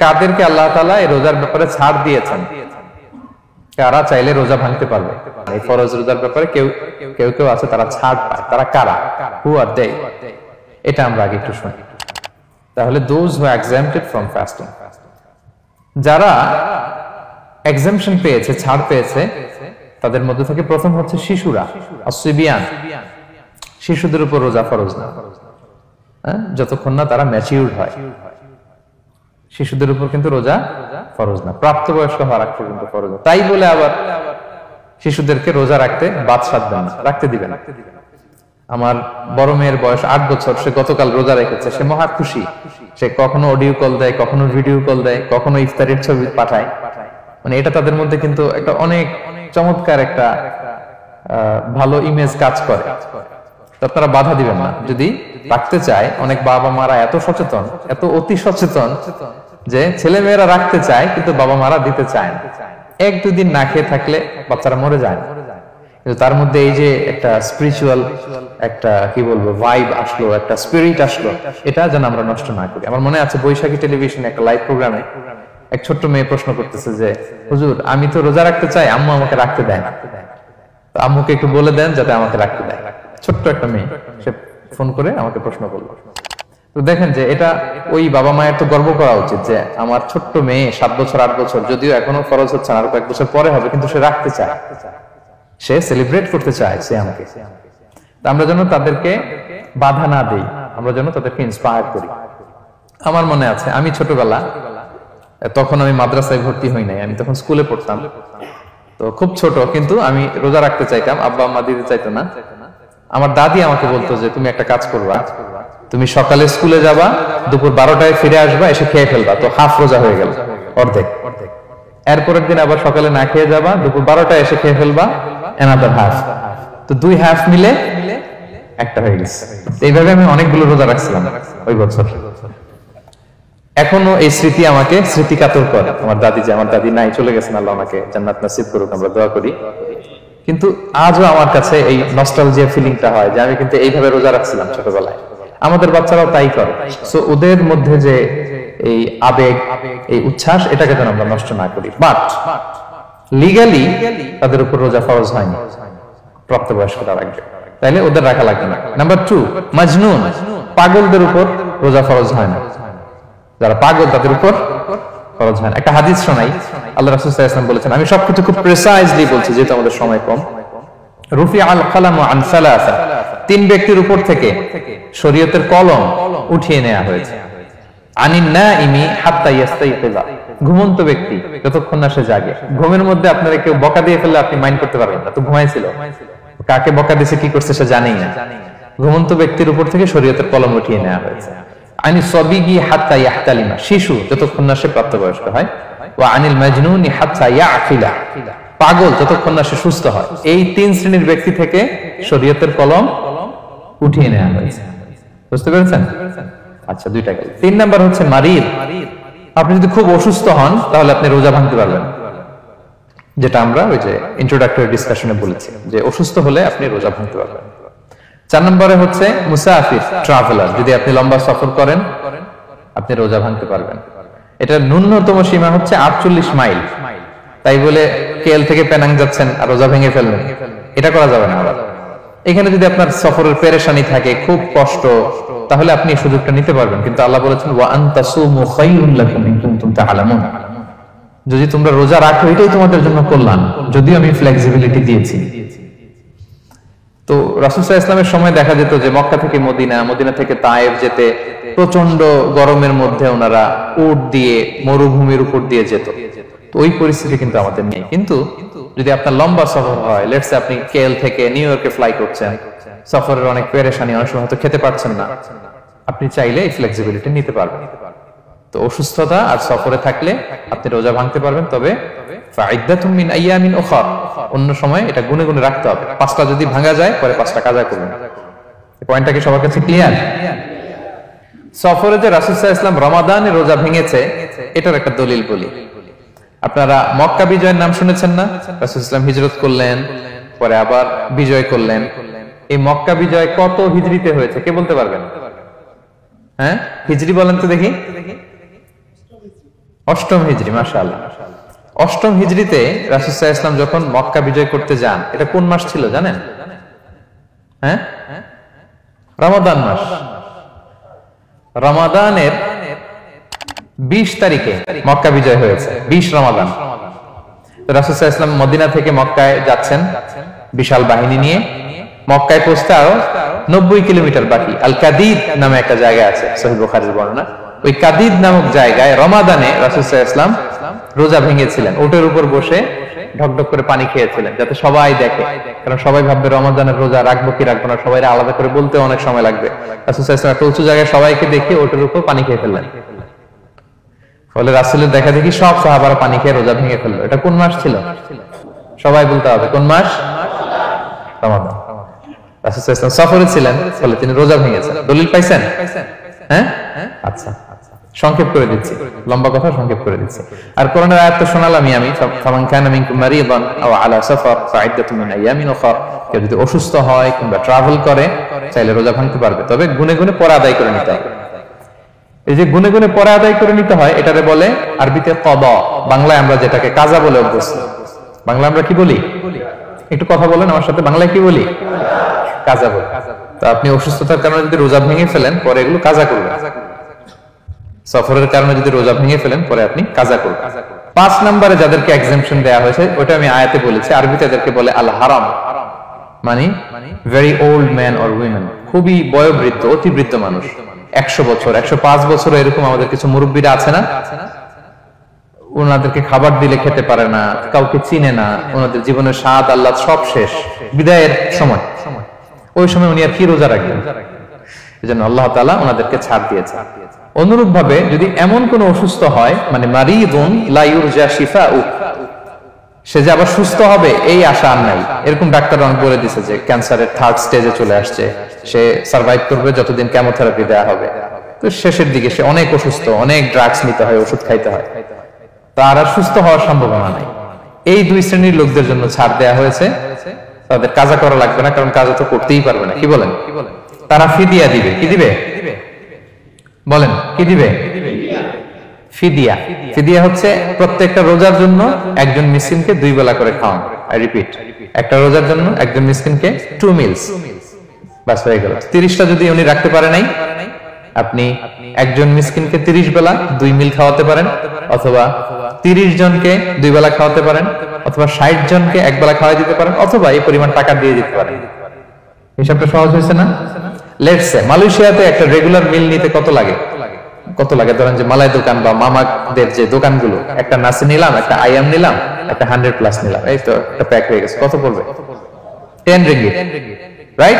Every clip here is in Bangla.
কাদেরকে আল্লাহ তাআলা এই রোজার ব্যাপারে ছাড় দিয়েছেন, কারা চাইলে রোজা ভাঙতে পারবে। এই ফরজ রোজার ব্যাপারে কেউ কেউ কেউ আছে তারা ছাড় পায়, তারা কারা? হু আর দে? এটা আমরা আগে একটু শুনি। তাহলে দোজ হু এক্সাম্পটেড ফ্রম ফাস্টিং, যারা এক্সাম্পশন পেয়েছে, ছাড় পেয়েছে, তাদের মধ্যে থেকে প্রথম হচ্ছে শিশুরা, আসিবিয়ান, শিশুদের উপর রোজা ফরজ না, যতক্ষণ না তারা ম্যাচিউরড হয়। শিশুদের উপর কিন্তু রোজা ফরজ না, প্রাপ্তবয়স্ক হওয়ার আগ পর্যন্ত ফরজ না। তাই বলে আবার শিশুদেরকে রোজা রাখতে বাদ সাধবেন না, রাখতে দিবেন। আমার বড় মেয়ের বয়স 8 বছর, সে গতকাল রোজা রেখেছে, সে মহা খুশি। সে কখনো অডিও কল দেয়, কখনো ভিডিও কল দেয়, কখনো ইফতারের ছবি পাঠায়। মানে এটা তাদের মধ্যে কিন্তু একটা অনেক চমৎকার একটা ভালো ইমেজ কাজ করে। আপনারা বাধা দিবেন না যদি রাখতে চায়। অনেক বাবা মারা এত সচেতন, এত অতি সচেতন যে ছেলে মেয়েরা রাখতে চায় কিন্তু বাবা মারা দিতে চায় না। 1-2 দিন না খেয়ে থাকলে বাচ্চারা মরে যায় না, কিন্তু তার মধ্যে এই যে একটা স্পিরিচুয়াল একটা কি বলবো ভাইব আসলো, একটা স্পিরিট আসলো, এটা যেন আমরা নষ্ট না করি। আমার মনে আছে বৈশাখী টেলিভিশনে একটা লাইভ প্রোগ্রামে এক ছোট্ট মেয়ে প্রশ্ন করতেছে যে হুজুর আমি তো রোজা রাখতে চাই, আম্মু আমাকে রাখতে দেয় না, তো আম্মুকে একটু বলে দেন যাতে আমাকে রাখতে দেয়। ছোট্ট একটা মেয়ে, সে ফোন করে আমাকে প্রশ্ন করলো। তো দেখেন যে এটা ওই বাবা মায়ের তো গর্ব করা উচিত যে আমার ছোট্ট মেয়ে 7 বছর 8 বছর, যদিও এখনো ফরজ হচ্ছে না, আর কয়েক বছর পরে হবে, কিন্তু সে রাখতে চায়, সে সেলিব্রেট করতে চায় সে আমাকে। আমরা যেন তাদেরকে বাধা না দেই, আমরা যেন তাদেরকে ইন্সপায়ার করি। আমার মনে আছে আমি ছোটবেলা, তখন আমি মাদ্রাসায় ভর্তি হই নাই, আমি তখন স্কুলে পড়তাম, তো খুব ছোট, কিন্তু আমি রোজা রাখতে চাইতাম, আব্বা আম্মা দিতে চাইতো না। আমার দাদি আমাকে বলতো যে তুমি একটা কাজ করবা, তুমি সকালে স্কুলে যাবা, দুপুর 12টায় ফিরে আসবা, এসে খেয়ে ফেলবা, তো হাফ রোজা হয়ে গেল, অর্ধেক। এরপরের দিন আবার সকালে না খেয়ে যাবা, দুপুর 12টায় এসে খেয়ে ফেলবা, অ্যানাদার হাফ, তো 2 হাফ মিলে একটা হয়ে গেছে। এইভাবে আমি অনেকগুলো রোজা রাখছিলাম ওই বছর। এখনো এই স্মৃতি আমাকে স্মৃতিকাতর করে। আমার দাদি, যে আমার দাদি নাই, চলে গেছেন, আল্লাহ আমাকে জান্নাত নসিব করুক, আমরা দোয়া করি। কিন্তু আজও আমার কাছে এই নস্টালজিয়া ফিলিংটা হয় যে আমি কিন্তু এইভাবে রোজা রাখছিলাম ছোটবেলায়। আমাদের বাচ্চারাও তাই করে। সো ওদের মধ্যে যে এই আবেগ, এই উচ্ছ্বাস, এটাকে যেন আমরা নষ্ট না করি। বাট লিগালি তাদের উপর রোজা ফরজ হয়নি, প্রাপ্তবয়স্করা রাখবে, তাইলে ওদের রাখা লাগবে না। নাম্বার 2, মাজনুন, পাগলদের উপর রোজা ফরজ হয় না। যারা পাগল তাদের উপর ফরজ হয় না। একটা হাদিস শোনাই, আল্লাহ রাসূল সাল্লাল্লাহু আলাইহি ওয়াসাল্লাম বলেছেন, আমি সবকিছু খুব প্রিসাইজলি বলছি যেহেতু আমাদের সময় কম। রুফি আল কালামু আন সালাসা, 3 ব্যক্তির উপর থেকে শরীয়তের কলম উঠিয়ে নেওয়া হয়েছে। আনিন নাইমি হাত্তা ইয়াস্তাইকিযা, ঘুমন্ত ব্যক্তি যতক্ষণ না সে জাগে। ঘুমের মধ্যে আপনারা কেউ বকা দিয়ে ফেললে আপনি মাইন্ড করতে পারবেন না, তো ঘুমাইছিল, কাকে বকা দিয়েছে কি করছে সে জানেই না। ঘুমন্ত ব্যক্তির উপর থেকে শরীয়তের কলম উঠিয়ে নেওয়া হয়েছে। আনি সবিগি হাত্তা ইয়াহতালিমা, শিশু যতক্ষণ না সে প্রাপ্তবয়স্ক হয়। ওয়া আনিল মাজনুনি হাত্তা ইয়াকিলা, পাগল যতক্ষণ না সে সুস্থ হয়। এই 3 শ্রেণীর ব্যক্তি থেকে শরীয়তের কলম উঠিয়ে নেওয়া হয়েছে। বুঝতে পেরেছেন? আচ্ছা, 2টা গেল। 3 নাম্বার হচ্ছে মারিদ। আপনি যদি খুব অসুস্থ হন তাহলে আপনি রোজা ভাঙতে পারবেন, যেটা আমরা ওই যে ইন্ট্রোডাক্টরি ডিসকাশনে বলেছি যে অসুস্থ হলে আপনি রোজা ভাঙতে পারবেন। 4 নম্বরে হচ্ছে মুসাফির, ট্রাভেলার, যদি আপনি লম্বা সফর করেন আপনি রোজা ভাঙতে পারবেন। এটা ন্যূনতম সীমা হচ্ছে 48 মাইল। তাই বলে কেএল থেকে পেনাং যাচ্ছেন আর রোজা ভেঙে ফেললেন, এটা করা যাবে না। এখানে যদি আপনার সফরের পেরেশানি থাকে, খুব কষ্ট, তাহলে আপনি এই সুযোগটা নিতে পারবেন। কিন্তু আল্লাহ বলেছেন ওয়া আনতাসুমু খায়রুল লাকুম ইন কুনতুম তা'লামুন, যদি তোমরা রোজা রাখো এটাই তোমাদের জন্য কল্যাণ, যদিও আমি ফ্লেক্সিবিলিটি দিয়েছি। তো রাসূল সাল্লাল্লাহু আলাইহি ওয়াসাল্লামের সময় দেখা যেত যে মক্কা থেকে মদিনা, মদিনা থেকে তায়েফ যেতে প্রচন্ড গরমের মধ্যে ওনারা উট দিয়ে মরুভূমির উপর দিয়ে যেত। তো ওই পরিস্থিতি কিন্তু আমাদের নেই। কিন্তু যদি আপনার লম্বা সফর হয়, লেটস সে আপনি কেএল থেকে নিউ ইয়র্কে ফ্লাই করছেন, সফরের অনেক পেরেশানি, অনেক সময় হয়তো খেতে পারছেন না, আপনি চাইলে এই ফ্লেক্সিবিলিটি নিতে পারবেন। তো অসুস্থতা আর সফরে থাকলে আপনি রোজা ভাঙতে পারবেন, তবে ফাইদ্দাতুম মিন আইয়ামিন উখর, অন্য সময় এটা গুনে গুনে রাখতে হবে। 5টা যদি ভাঙা যায় পরে 5টা কাজা করবেন। এই পয়েন্টটা কি সবার কাছে ক্লিয়ার? সফরে যে রাসূল সাল্লাল্লাহু আলাইহি ওয়াসাল্লাম রমাদানে রোজা ভেঙেছে, এটার একটা দলিল বলি। আপনারা মক্কা বিজয়ের নাম শুনেছেন না? রাসূল সাল্লাল্লাহু আলাইহি ওয়াসাল্লাম হিজরত করলেন, পরে আবার বিজয় করলেন। এই মক্কা বিজয় কত হিজরিতে হয়েছে কে বলতে পারবেন? হ্যাঁ, হিজরি বলেন তো দেখি। অষ্টম হিজরি, মাশাআল্লাহ। অষ্টম হিজরিতে রাসূল সাল্লাল্লাহু আলাইহি ওয়াসাল্লাম যখন মক্কা বিজয় করতে যান, এটা কোন মাস ছিল জানেন? হ্যাঁ, রমাদান মাস। রমাদানের 20 তারিখে মক্কা বিজয় হয়েছে, 20 রমাদান। তো রাসূল সাল্লাল্লাহু আলাইহি ওয়াসাল্লাম মদিনা থেকে মক্কায় যাচ্ছেন বিশাল বাহিনী নিয়ে। মক্কায় পৌঁছতে আরো 90 কিলোমিটার বাকি। আল কাদিদ নামে একটা জায়গা আছে, সহিহ বুখারীর বর্ণনা। ওই কাদিদ নামক জায়গায় রমাদানে রাসূল সাল্লাল্লাহু আলাইহি ওয়াসাল্লাম রোজা ভেঙেছিলেন, ওটের উপর বসে ঢকঢক করে পানি খেয়েছিলেন, যাতে সবাই দেখে। কারণ সবাই ভাববে রমাদানের রোজা রাখবো কি রাখবো না, সবাই আলাদা করে বলতে অনেক সময় লাগবে। রাসূল সাল্লাল্লাহু আলাইহি ওয়াসাল্লাম একটা উঁচু জায়গায় সবাইকে দেখে ওটের উপর পানি খেয়ে ফেললেন। ফলে রাসূলের দেখা দেখি সব সাহাবারা পানি খেয়ে রোজা ভেঙে ফেললো। এটা কোন মাস ছিল? সবাই বলতে হবে কোন মাস? রমাদান। রাসূল সাল্লাল্লাহু আলাইহি ওয়াসাল্লাম সফরে ছিলেন, ফলে তিনি রোজা ভেঙেছেন। দলিল পাইছেন? হ্যাঁ, আচ্ছা, সংক্ষেপ করে দিচ্ছি, লম্বা কথা সংক্ষেপ করে দিচ্ছি। আর কোরআনের আয়াত তো শোনালামই আমি, ফামান কানা মিনকুম মারিদান আও আলা সাফার ফাইদ্দাতুম মিন আইয়ামিন উখরা। কেউ যদি অসুস্থ হয় কিংবা ট্রাভেল করে, চাইলে রোজা ভাঙতে পারবে, তবে গুনে গুনে পরে আদায় করে নিতে হবে। এই যে গুনে গুনে পরে আদায় করে নিতে হয়, এটারে বলে আরবিতে কদা, বাংলায় আমরা যেটাকে কাজা বলে অভ্যস্ত। বাংলা আমরা কি বলি? একটু কথা বলেন আমার সাথে, বাংলায় কি বলি? কাজা বলি। তো আপনি অসুস্থতার কারণে যদি রোজা ভেঙে ফেলেন, পরে এগুলো কাজা করবেন। সফরের কারণে যদি রোজা ভেঙে ফেলেন, পরে আপনি কাজা করবেন। 5 নম্বরে যাদেরকে এক্সাম্পশন দেয়া হয়েছে, ওটা আমি আয়াতে বলেছি। আরবিতে এদেরকে বলে আল হারাম, মানে very old man or women, খুবই বয়োবৃদ্ধ, অতি বৃদ্ধ মানুষ। 100 বছর, 105 বছর, এরকম আমাদের কিছু মুরব্বীরা আছে না, ওনাদেরকে খাবার দিলে খেতে পারে না, কাউকে চিনে না, ওনাদের জীবনের স্বাদ আল্লাহ সব শেষ, বিদায়ের সময়। ওই সময় উনি আর কি রোজা রাখবেন? এজন্য আল্লাহ তাআলা ওনাদেরকে ছাড় দিয়েছে। অনুরূপ ভাবে যদি এমন কোন অসুস্থ হয়, মানে মারিদুন লা ইউরজা শিফাউ, সে যে আবার সুস্থ হবে এই আশা আর নাই, এরকম ডাক্তার অনেক বলে দিয়েছে যে ক্যান্সারের 3rd স্টেজে চলে আসছে, সে সার্ভাইভ করবে যতদিন কেমোথেরাপি দেয়া হবে। তো শেষের দিকে সে অনেক অসুস্থ, অনেক ড্রাগস নিতে হয়, ওষুধ খাইতে হয়, তার আর সুস্থ হওয়ার সম্ভাবনা নাই। এই 2 শ্রেণীর লোকদের জন্য ছাড় দেয়া হয়েছে, তাদের কাজা করা লাগবে না, কারণ কাজা তো করতেই পারবে না। কি বলেন? তারা ফিদিয়া দিবে। কি দিবে বলেন? কি দিবে? ফিদিয়া। ফিদিয়া হচ্ছে প্রত্যেকটা রোজার জন্য একজন মিসকিনকে 2 বেলা করে খাওয়ানো। আই রিপিট, একটা রোজার জন্য একজন মিসকিনকে 2 মিলস, বাস হয়ে গেল। 30টা যদি উনি রাখতে পারে নাই, আপনি একজন মিসকিনকে 30 বেলা 2 মিল খাওয়াতে পারেন, অথবা 30 জনকে 2 বেলা খাওয়াতে পারেন, অথবা 60 জনকে 1 বেলা খাওয়াই দিতে পারেন, অথবা এই পরিমাণ টাকা দিয়ে দিতে পারেন। হিসাবটা সহজ হয়েছে না? লেটস সে মালয়েশিয়াতে একটা রেগুলার মিল নিতে কত লাগে? কত লাগে? ধরেন যে মালাই দোকান বা মামাদের যে দোকানগুলো, একটা নাসি নিলাম, একটা আইয়াম নিলাম, একটা 100+ নিলাম, এই তো একটা প্যাক হয়ে গেছে। কত পড়বে? 10 রিঙ্গিট, রাইট?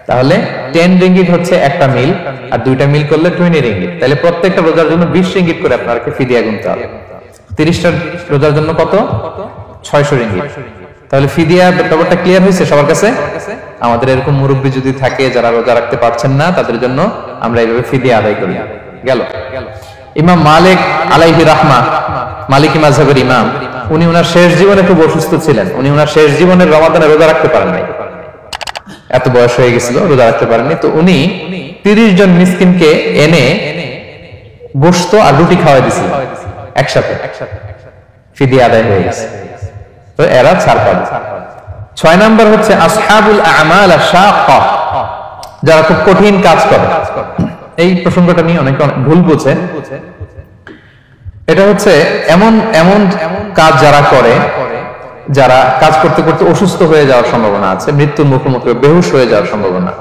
তাহলে 10 রিঙ্গিট হচ্ছে একটা মিল, আর 2টা মিল করলে 20 রিঙ্গিট। তাহলে প্রত্যেকটা রোজার জন্য 20 রিঙ্গিট করে আপনাকে ফিদিয়া গুনতে হবে। 30টা রোজার জন্য কত? 600 রিঙ্গিট। তাহলে ফিদিয়া ব্যাপারটা ক্লিয়ার হয়েছে সবার কাছে? আমাদের এরকম মুরব্বী যদি থাকে যারা রোজা রাখতে পারছেন না, তাদের জন্য আমরা এইভাবে ফিদিয়া আদায় করি। গেল। ইমাম মালিক আলাইহি রাহমা, মালিকি মাযহাবের ইমাম, উনি ওনার শেষ জীবনে খুব অসুস্থ ছিলেন। উনি ওনার শেষ জীবনের রমাদানে রোজা রাখতে পারেন নাই, এত বয়স হয়ে গেছিল, রোজা রাখতে পারেননি। তো উনি 30 জন মিসকিনকে এনে গোশত আর রুটি খাওয়াই দিয়েছিলেন একসাথে, ফিদিয়া আদায় হয়ে গেছে। তো এরা ছাড় পাবে। 6 নাম্বার হচ্ছে আসহাবুল আমাল আশ-শাক্কা, যারা খুব কঠিন কাজ করে। এই প্রসঙ্গটা নিয়ে অনেকে ভুল বোঝে। এটা হচ্ছে এমন এমন কাজ যারা করে, যারা কাজ করতে করতে অসুস্থ হয়ে যাওয়ার সম্ভাবনা আছে, মৃত্যুর মুখোমুখি, বেহুশ হয়ে যাওয়ার সম্ভাবনা,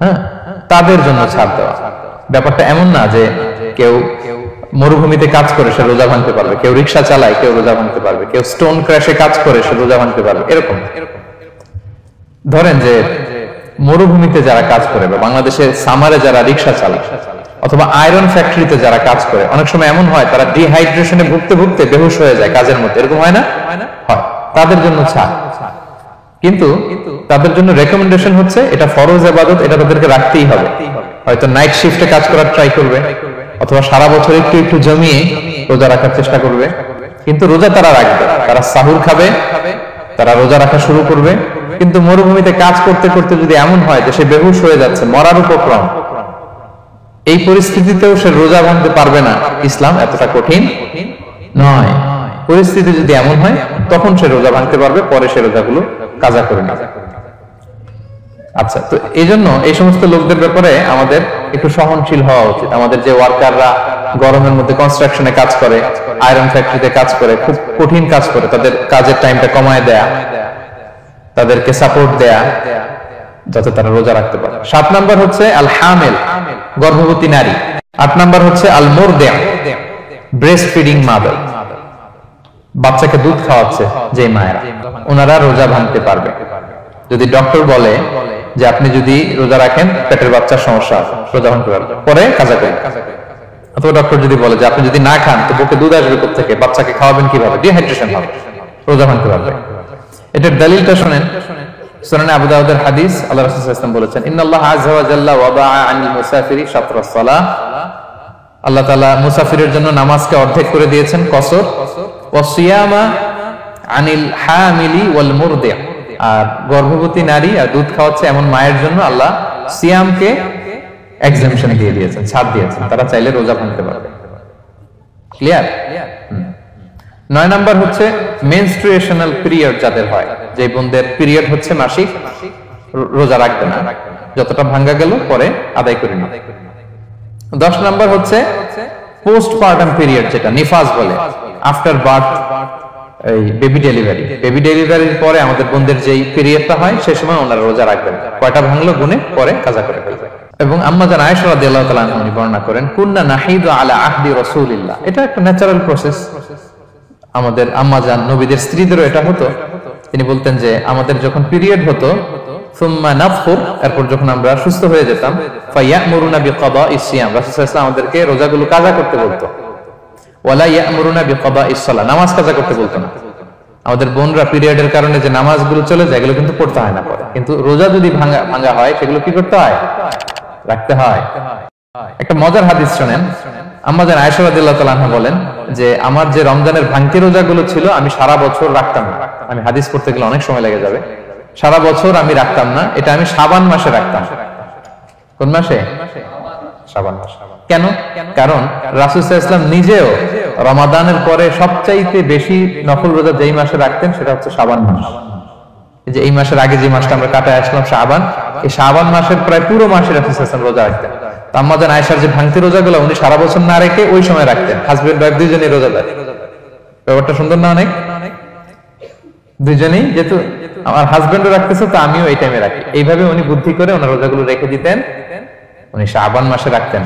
হ্যাঁ, তাদের জন্য ছাড় দেওয়া। ব্যাপারটা এমন না যে কেউ মরুভূমিতে কাজ করে সে রোজা ভাঙতে পারবে, কেউ রিক্সা চালায় কেউ রোজা ভাঙতে পারবে, কেউ স্টোন ক্র্যাশে কাজ করে সে রোজা ভাঙতে পারবে, এরকম। ধরেন যে মরুভূমিতে যারা কাজ করে, বা বাংলাদেশের সামারে যারা রিক্সা চালায়, অথবা আয়রন ফ্যাক্টরিতে যারা কাজ করে, অনেক সময় এমন হয় তারা ডিহাইড্রেশনে ভুগতে ভুগতে বেহুশ হয়ে যায় কাজের মধ্যে, এরকম হয় না? হয়। তাদের জন্য ছাড়, কিন্তু তাদের জন্য রেকমেন্ডেশন হচ্ছে এটা ফরজ ইবাদত, এটা তাদেরকে রাখতেই হবে। হয়তো নাইট শিফটে কাজ করার ট্রাই করবে, অথবা সারা বছর একটু একটু জমিয়ে রোজা রাখার চেষ্টা করবে, কিন্তু রোজা তারা রাখবে, তারা সাহুর খাবে, তারা রোজা রাখা শুরু করবে। কিন্তু মরুভূমিতে কাজ করতে করতে যদি এমন হয় যে সে বেহুশ হয়ে যাচ্ছে, মরার উপক্রম, এই পরিস্থিতিতেও সে রোজা ভাঙতে পারবে না, ইসলাম এতটা কঠিন নয়। পরিস্থিতি যদি এমন হয় তখন সে রোজা ভাঙতে পারবে, পরে সে রোজাগুলো কাজা করে নেবে। আচ্ছা, তো এই জন্য এই সমস্ত লোকদের ব্যাপারে আমাদের একটু সহনশীল হওয়া উচিত। আমাদের যে ওয়ার্কাররা গরমের মধ্যে কনস্ট্রাকশনে কাজ করে, আয়রন ফ্যাক্টরিতে কাজ করে, খুব কঠিন কাজ করে, তাদের কাজের টাইমটা কমায় দেয়া, তাদেরকে সাপোর্ট দেয়া, যাতে তারা রোজা রাখতে পারে। 7 নাম্বার হচ্ছে আল হামিল, গর্ভবতী নারী। 8 নাম্বার হচ্ছে আল মুরদিআ, ব্রেস্ট ফিডিং মাদার, বাচ্চাকে দুধ খাওয়াচ্ছে যে মায়েরা, ওনারা রোজা ভাঙতে পারবে। যদি ডক্টর বলে যে আপনি যদি রোজা রাখেন পেটের বাচ্চার সমস্যা আছে, রোজা ভাঙতে পারবে, পরে কাজা করবেন। অথবা ডক্টর যদি বলে যে আপনি যদি না খান তো বুকে দুধ আসবে কোত্থেকে, বাচ্চাকে খাওয়াবেন কিভাবে, ডিহাইড্রেশন হবে, রোজা ভাঙতে পারবে। এটার দলিলটা শুনেন, সুনান আবু দাউদের হাদিস, আল্লাহ রাসূল সাল্লাল্লাহু আলাইহি ওয়াসাল্লাম বলেছেন, ইন্নাল্লাহা আযজা ওয়া জাল্লা ওয়াদাআ আনিল মুসাফিরি শাতরাস সালাহ, আল্লাহ তাআলা মুসাফিরের জন্য নামাজকে অর্ধেক করে দিয়েছেন, কসর, ওয়া সিয়ামা আনিল হামিলি ওয়াল মুরদিআ, আর গর্ভবতী নারী আর দুধ খাওয়াচ্ছে এমন মায়ের জন্য আল্লাহ সিয়ামকে এক্সামশন দিয়ে দিয়েছেন, ছাড় দিয়েছেন, তারা চাইলে রোজা ভাঙতে পারবে। ক্লিয়ার? 9 নাম্বার হচ্ছে মেনস্ট্রুয়েশনাল পিরিয়ড যাদের হয়, যে বোনদের পিরিয়ড হচ্ছে মাসিক, রোজা রাখবে না, যতটা ভাঙ্গা গেল পরে আদায় করে নেবে। 10 নাম্বার হচ্ছে পোস্টপার্টাম পিরিয়ড, যেটা নিফাস বলে, আফটার বার্থ, এই বেবি ডেলিভারি, বেবি ডেলিভারির পরে আমাদের বোনদের যেই পিরিয়ডটা হয় সেই সময় ওনারা রোজা রাখবেন, কয়টা ভাঙলো গুনে পরে কাজা করে ফেলবে। এবং আম্মা জান আয়েশা রাদিয়াল্লাহু তাআলা আনহা বর্ণনা করেন, কুননা নাহিদু আলা আহদি রাসূলিল্লাহ, এটা একটা ন্যাচারাল প্রসেস, আমাদের আম্মা জান নবীদের স্ত্রীদেরও এটা হতো। তিনি বলতেন যে আমাদের যখন পিরিয়ড হতো, সুম্মা নাফুর, এরপর যখন আমরা সুস্থ হয়ে যেতাম, ফায়ামুরুনা বিকাদাইস সিয়াম, রাসূল সাল্লাল্লাহু আলাইহি ওয়াসাল্লাম আমাদেরকে রোজাগুলো কাজা করতে বলতো, ওয়ালা ইয়ামুরুনা বিকাদাইস সালাহ, নামাজ কাজা করতে বলতো না। আমাদের বোনরা পিরিয়ডের কারণে যে নামাজগুলো চলে যায় এগুলো কিন্তু পড়তে হয় না পরে, কিন্তু রোজা যদি ভাঙা হয় সেগুলো কি করতে হয়, রাখতে হয়। একটা মজার হাদিস শুনেন, আম্মা জান আয়েশা রাদিয়াল্লাহু তাআলা আনহা বলেন যে আমার যে রমজানের ভাঙতি রোজাগুলো ছিল আমি সারা বছর রাখতাম না, আমি হাদিস পড়তে গেলে অনেক সময় লেগে যাবে, সারা বছর আমি রাখতাম না, এটা আমি শাবান মাসে রাখতাম। কোন মাসে? শাবান মাসে। কেন? কারণ রাসূল সাল্লাল্লাহু আলাইহি ওয়াসাল্লাম নিজেও রমাদানের পরে সবচাইতে বেশি নফল রোজা যেই মাসে রাখতেন সেটা হচ্ছে শাবান মাস। এই যে এই মাসের আগে যে মাসটা আমরা কাটায় আসলাম শাবান, এই শাবান মাসের প্রায় পুরো মাসে রাসূল সাল্লাল্লাহু আলাইহি ওয়াসাল্লাম রোজা রাখতেন। তো আম্মা জান আয়েশার যে ভাঙতি রোজাগুলো উনি সারা বছর না রেখে ওই সময় রাখতেন, হাজবেন্ড ওয়াইফ দুইজনেই রোজাদার। ব্যাপারটা সুন্দর না অনেক? দুইজনেই, যেহেতু আমার হাজবেন্ডও রাখতেছে তো আমিও এই টাইমে রাখি, এইভাবে উনি বুদ্ধি করে ওনার রোজাগুলো রেখে দিতেন, উনি শাবান মাসে রাখতেন।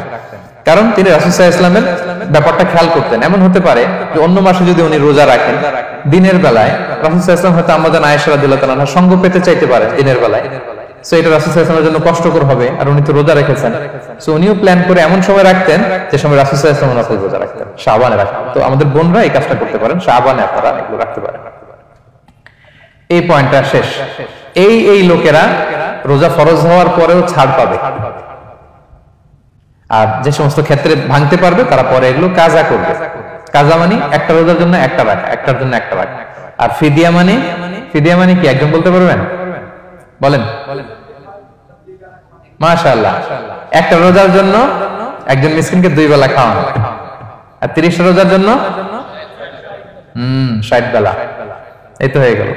কারণ তিনি রাসূল সাল্লাল্লাহু আলাইহি ওয়াসাল্লামের ব্যাপারটা খেয়াল করতেন। এমন হতে পারে যে অন্য মাসে যদি উনি রোজা রাখেন দিনের বেলায়, রাসূল সাল্লাল্লাহু আলাইহি ওয়াসাল্লাম হয়তো আম্মা জান আয়েশা রাদিয়াল্লাহু তাআলা আনহা সঙ্গ পেতে চাইতে পারেন দিনের বেলায়, সো এটা রাসূল সাল্লাল্লাহু আলাইহি ওয়াসাল্লামের জন্য কষ্টকর হবে, আর উনি তো রোজা রেখেছেন, সো উনিও প্ল্যান করে এমন সময় রাখতেন যে সময় রাসূল সাল্লাল্লাহু আলাইহি ওয়াসাল্লাম রোজা রাখতেন, শাবানে রাখতেন। তো আমাদের বোনরা এই কাজটা করতে পারেন, শাবানে আপনারা এগুলো রাখতে পারেন। এই পয়েন্টটা শেষ। এই লোকেরা রোজা ফরজ হওয়ার পরেও ছাড় পাবে, আর যে সমস্ত ক্ষেত্রে ভাঙতে পারবে তারা পরে এগুলো কাজা করবে। কাজা মানে একটা রোজার জন্য একটা রাখা, একটার জন্য একটা রাখা। আর ফিদিয়া মানে কি একজন বলতে পারবেন? বলেন। মাশাআল্লাহ, একটা রোজার জন্য একজন মিসকিনকে 2 বেলা খাওয়ানো, আর 30 রোজার জন্য 60 বেলা, এই তো হয়ে গেল।